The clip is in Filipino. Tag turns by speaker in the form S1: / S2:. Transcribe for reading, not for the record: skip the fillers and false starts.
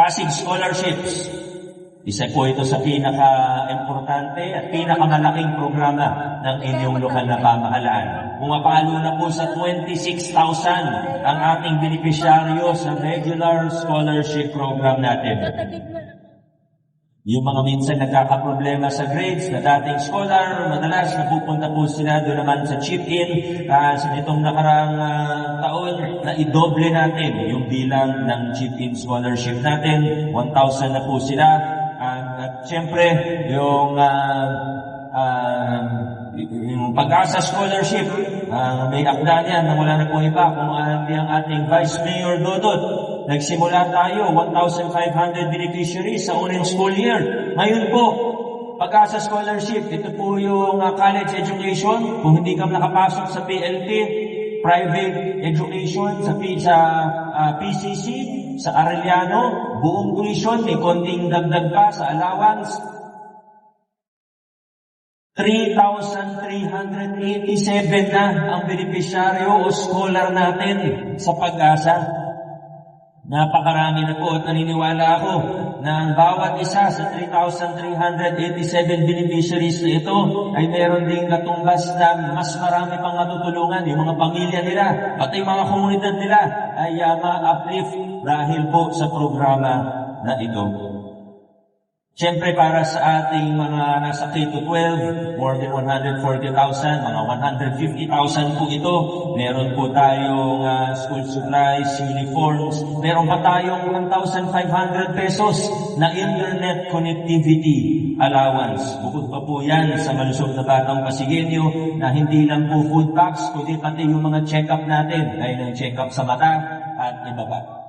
S1: Pasig Scholarships. Isa po ito sa pinaka-importante at pinakamalaking programa ng inyong lokal na pamahalaan. Pumapalo na po sa 26,000 ang ating beneficiaryo sa regular scholarship program natin. Yung mga minsan nagkakaproblema sa grades na dating scholar, madalas napupunta po sila doon naman sa chip-in. Sa itong nakaraang taon na idoble natin yung bilang ng chip-in scholarship natin. 1,000 na po sila. At siyempre, yung Pag-asa Scholarship, may akda niyan na wala na pong iba kung hindi ang ating Vice Mayor Dodot. Nagsimula tayo, 1,500 beneficiaries sa unang school year. Ngayon po, Pag-asa Scholarship, ito po yung college education. Kung hindi ka nakapasok sa PLP, private education sa PCC, sa Arellano, buong tuition, may konting dagdag pa sa allowance. 3,387 na ang beneficiaryo o scholar natin sa Pag-asa. Napakarami na po at naniniwala ako na ang bawat isa sa 3,387 beneficiaries na ito ay meron ding katumbas na mas marami pang matutulungan. Yung mga pamilya nila, pati yung mga komunidad nila ay ma-uplift dahil po sa programa na ito. Siyempre, para sa ating mga nasa K-12, more than 140,000, mga 150,000 po ito. Meron po tayong school supplies, uniforms. Meron pa tayong 1,500 pesos na internet connectivity allowance. Bukod pa po yan sa malusog na batang Pasigueño na hindi lang po food packs, kundi pati yung mga check-up natin, gaya ng check-up sa mata at iba pa.